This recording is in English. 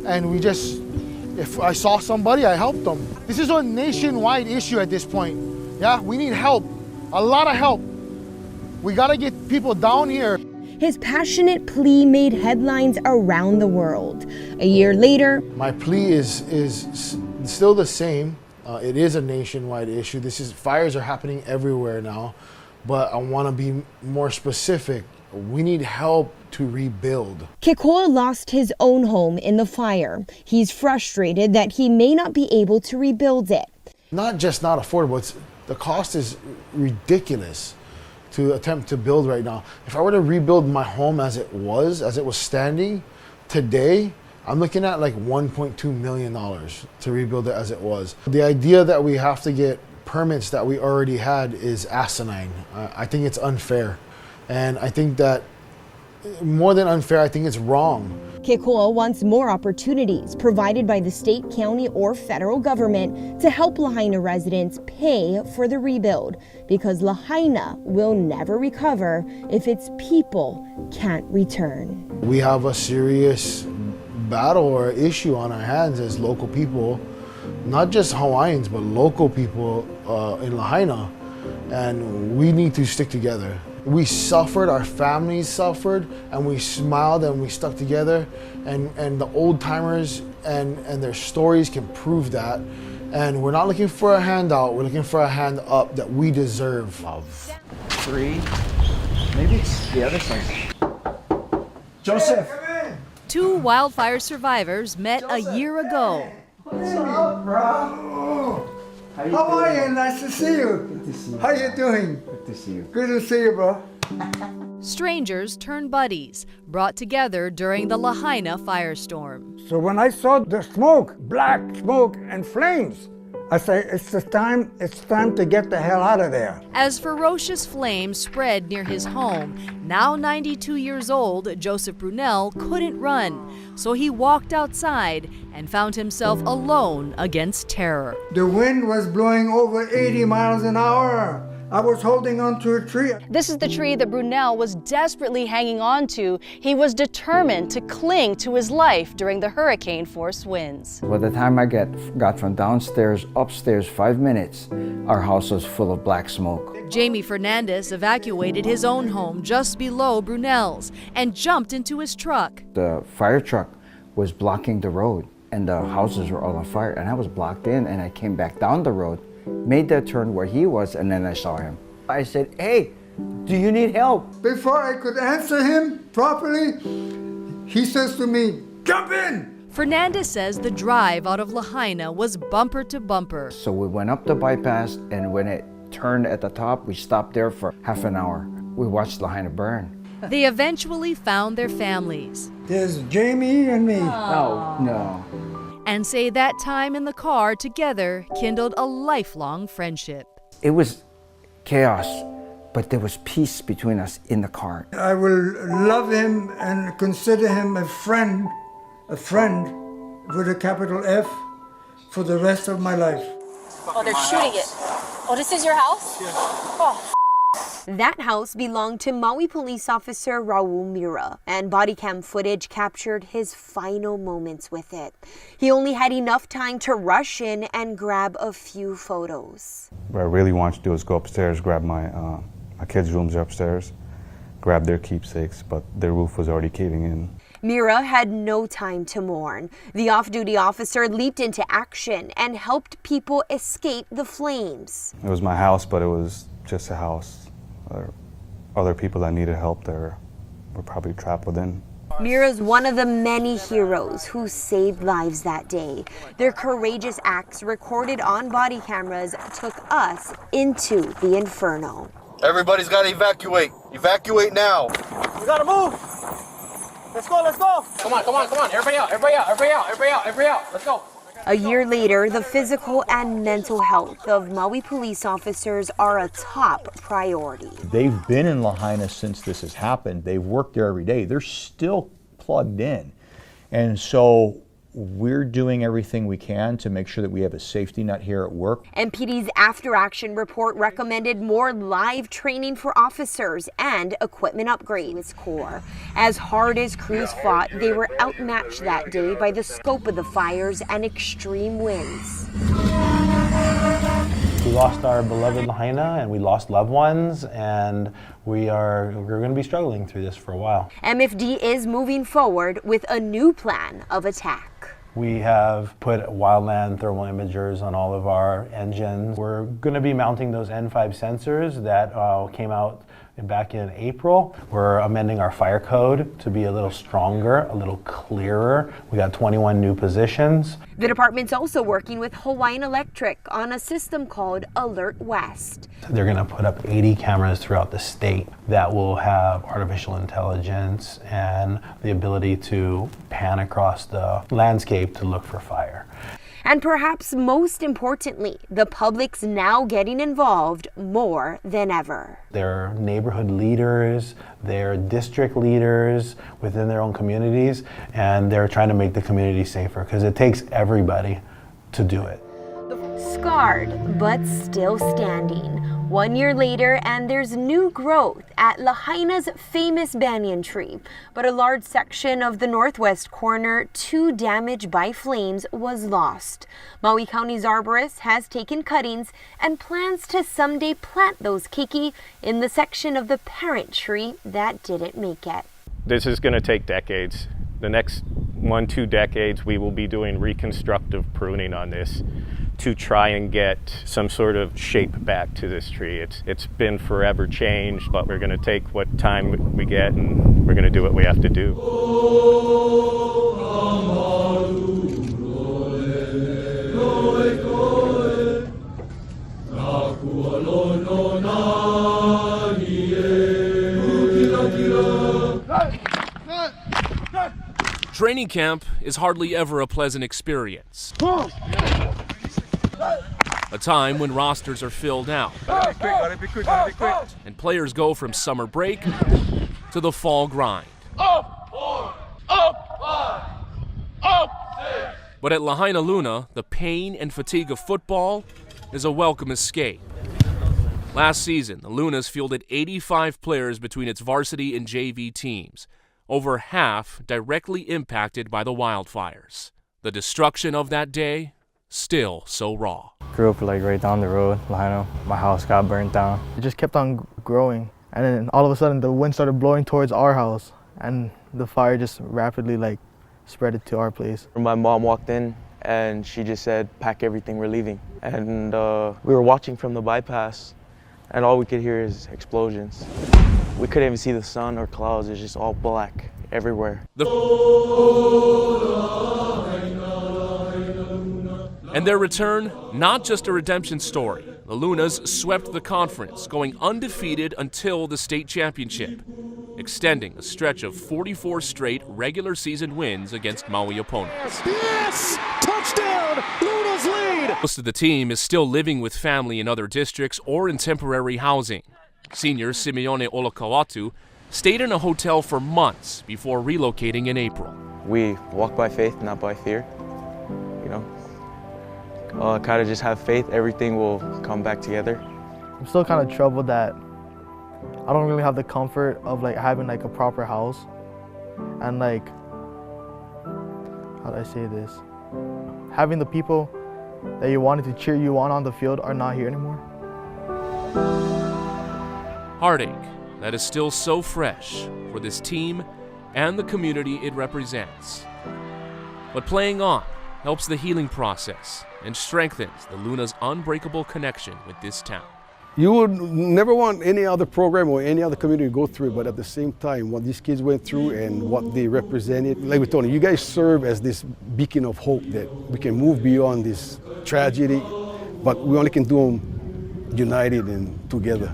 And if I saw somebody, I helped them. This is a nationwide issue at this point. Yeah, we need help, a lot of help. We gotta get people down here. His passionate plea made headlines around the world. A year later, my plea is still the same. It is a nationwide issue. Fires are happening everywhere now, but I want to be more specific. We need help to rebuild. Kikoa lost his own home in the fire. He's frustrated that he may not be able to rebuild it. Not just not affordable, the cost is ridiculous to attempt to build right now. If I were to rebuild my home as it was standing today, I'm looking at like $1.2 million to rebuild it as it was. The idea that we have to get permits that we already had is asinine. I think it's unfair. And I think that more than unfair, I think it's wrong. Kikoa wants more opportunities provided by the state, county, or federal government to help Lahaina residents pay for the rebuild, because Lahaina will never recover if its people can't return. We have a serious battle or issue on our hands as local people, not just Hawaiians, but local people in Lahaina, and we need to stick together. We suffered, our families suffered, and we smiled and we stuck together, and the old timers and their stories can prove that. And we're not looking for a handout, we're looking for a hand up that we deserve. Three, maybe it's the other side. Joseph! 2 wildfire survivors met a year ago. What's up, bro? How are you? Nice to see you. Good to see you. How you doing? Good to see you. Good to see you, bro. Strangers turned buddies, brought together during the Lahaina firestorm. So when I saw the smoke, black smoke and flames, I say, it's time to get the hell out of there. As ferocious flames spread near his home, now 92 years old, Joseph Brunel couldn't run. So he walked outside and found himself alone against terror. The wind was blowing over 80 miles an hour. I was holding onto a tree. This is the tree that Brunel was desperately hanging on to. He was determined to cling to his life during the hurricane-force winds. By the time I got from downstairs upstairs 5 minutes, our house was full of black smoke. Jamie Fernandez evacuated his own home just below Brunel's and jumped into his truck. The fire truck was blocking the road and the houses were all on fire, and I was blocked in, and I came back down the road, made that turn where he was, and then I saw him. I said, "Hey, do you need help?" Before I could answer him properly, he says to me, "Jump in!" Fernandez says the drive out of Lahaina was bumper to bumper. So we went up the bypass, and when it turned at the top, we stopped there for half an hour. We watched Lahaina burn. They eventually found their families. There's Jamie and me. No. And say that time in the car together kindled a lifelong friendship. It was chaos, but there was peace between us in the car. I will love him and consider him a friend with a capital F for the rest of my life. Oh, they're shooting it. Oh, this is your house? Yeah. Oh. That house belonged to Maui police officer Raul Mira, and body cam footage captured his final moments with it. He only had enough time to rush in and grab a few photos. What I really wanted to do was go upstairs, grab my kids' rooms are upstairs, grab their keepsakes, but their roof was already caving in. Mira had no time to mourn. The off-duty officer leaped into action and helped people escape the flames. It was my house, but it was just a house. Other people that needed help there were probably trapped within. Mira's one of the many heroes who saved lives that day. Their courageous acts recorded on body cameras took us into the inferno. Everybody's got to evacuate. Evacuate now. We gotta move. Let's go, let's go. Come on. Everybody out. Let's go. A year later, the physical and mental health of Maui police officers are a top priority. They've been in Lahaina since this has happened. They've worked there every day. They're still plugged in. And so We're doing everything we can to make sure that we have a safety net here at work. MPD's after-action report recommended more live training for officers and equipment upgrades. Corps. As hard as crews fought, they were outmatched that day by the scope of the fires and extreme winds. We lost our beloved Lahaina and we lost loved ones, and we're going to be struggling through this for a while. MFD is moving forward with a new plan of attack. We have put wildland thermal imagers on all of our engines. We're going to be mounting those N5 sensors that came out back in April. We're amending our fire code to be a little stronger, a little clearer. We got 21 new positions. The department's also working with Hawaiian Electric on a system called Alert West. They're going to put up 80 cameras throughout the state that will have artificial intelligence and the ability to pan across the landscape to look for fire. And perhaps most importantly, the public's now getting involved more than ever. They're neighborhood leaders, they're district leaders within their own communities, and they're trying to make the community safer because it takes everybody to do it. Scarred, but still standing. 1 year later, and there's new growth at Lahaina's famous banyan tree. But a large section of the northwest corner, too damaged by flames, was lost. Maui County's arborist has taken cuttings and plans to someday plant those keiki in the section of the parent tree that didn't make it. This is going to take decades. The next 1-2 decades, we will be doing reconstructive pruning on this to try and get some sort of shape back to this tree. It's been forever changed, but we're going to take what time we get and we're going to do what we have to do. Training camp is hardly ever a pleasant experience. A time when rosters are filled out and players go from summer break to the fall grind. But at Lahaina Luna, the pain and fatigue of football is a welcome escape. Last season, the Lunas fielded 85 players between its varsity and JV teams, over half directly impacted by the wildfires. The destruction of that day, still so raw. Grew up like right down the road, Lahaina. My house got burnt down. It just kept on growing, and then all of a sudden the wind started blowing towards our house, and the fire just rapidly like spread it to our place. My mom walked in and she just said, "Pack everything, we're leaving." And we were watching from the bypass, and all we could hear is explosions. We couldn't even see the sun or clouds. It's just all black everywhere. And their return, not just a redemption story. The Lunas swept the conference, going undefeated until the state championship, extending a stretch of 44 straight regular season wins against Maui opponents. Yes! Touchdown! Lunas lead! Most of the team is still living with family in other districts or in temporary housing. Senior Simeone Olakauatu stayed in a hotel for months before relocating in April. We walk by faith, not by fear. You know, kind of just have faith, everything will come back together. I'm still kind of troubled that I don't really have the comfort of like having like a proper house, and like, how do I say this? Having the people that you wanted to cheer you on the field are not here anymore. Heartache that is still so fresh for this team and the community it represents. But playing on helps the healing process and strengthens the Luna's unbreakable connection with this town. You would never want any other program or any other community to go through it, but at the same time, what these kids went through and what they represented, like we told you guys serve as this beacon of hope that we can move beyond this tragedy, but we only can do them united and together.